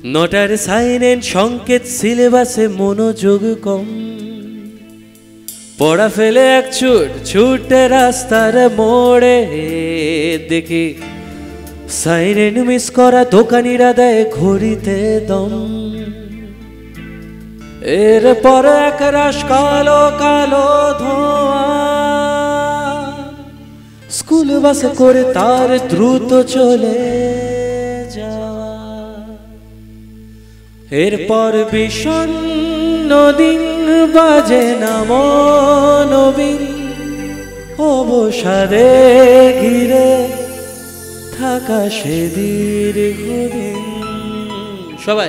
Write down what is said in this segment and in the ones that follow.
নটার সাইলেন্ট সংকেত সিলেবাসে মনোযোগ কম পড়া ফেলে এক ছুটে রাস্তার মোড়ে দেখি সাইরেন মিস করা দোকানিরা দেয় ঘড়িতে দম এরপর এক রাশ কালো কালো ধোঁয়া স্কুল বাসে করে তার দ্রুত চলে যাওয়া এরপর বিষণ্ণ দিন বাজে না মনোবিন অবসাদে ঘিরে থাকা সে দীর্ঘদিন সবাই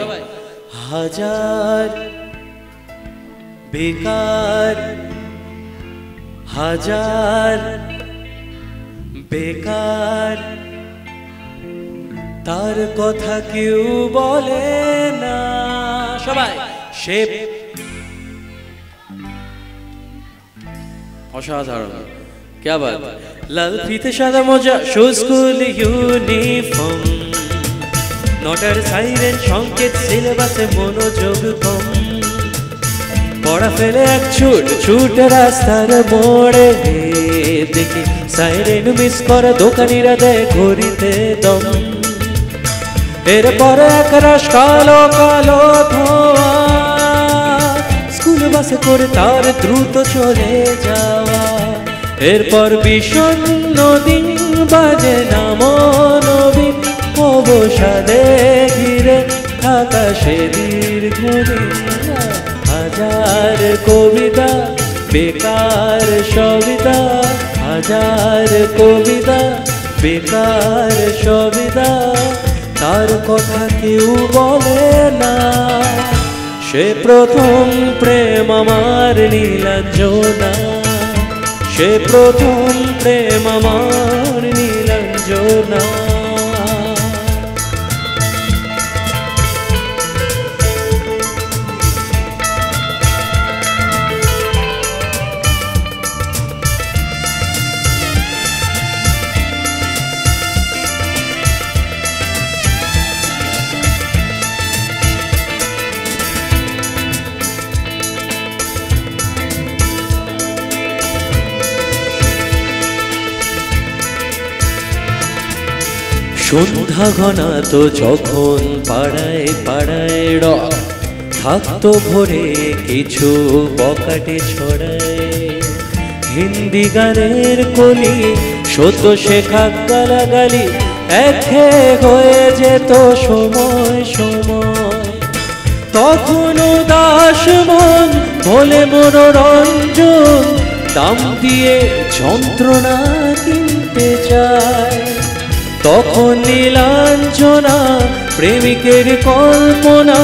হাজার বেকার হাজার বেকার তার কথা কেউ বলে না সবাই সে অসাধারণ क्या बात लाल फीते सादा मोजा शो स्कूल यूनिफर्म नटार साइरेन संकेत सिलेबासे मनोयोग कम पढ़ा फेले एक छुटे रास्तार मोड़े देखी साइरेन मिस करा दोकानिरा देय घड़िते दम एरपर एक राश कालो कालो धोआ स्कूल बासे करे तार द्रुत चले जावा एरपर বিষণ্ণ দিন বাজে না মনোবিন অবসাদে ঘিরে থাকা সে দীর্ঘদিন হাজার কবিতা বেকার সবিতা হাজার কবিতা বেকার সবিতা তার কথা কেউ বলে না সে প্রথম প্রেম আমার নীলাঞ্জনা সে প্রথম প্রেম আমার নীলাঞ্জনা সন্ধ্যা ঘনাতো যখন পাড়ায় পাড়ায় রক থাকতো ভরে কিছু বকাটে ছড়ায় হিন্দি গানের কলি সদ্য শেখা গালাগালি একে হয়ে যেত সময় সময় তখন উদাস মন বলে মনোরঞ্জন দাম দিয়ে যন্ত্রণা কিনতে চায় তখন নীলাঞ্জনা প্রেমিকের কল্পনা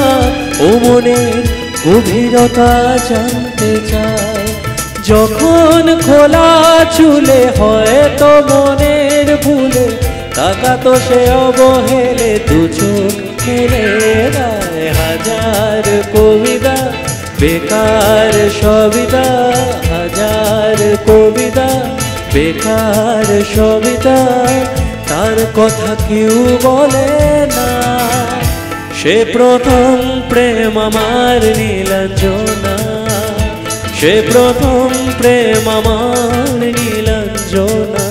ও মনের গভীরতা জানতে চায় যখন খোলা চুলে হয়তো মনের ভুলে তাকাতো সে অবহেলে দু চোখ ফেলে দেয় হাজার কবিতা বেকার সবিতা হাজার কবিতা বেকার সবিতা তার কথা কেউ বলে না সে প্রথম প্রেম আমার নীলাঞ্জনা সে প্রথম প্রেম আমার নীলাঞ্জনা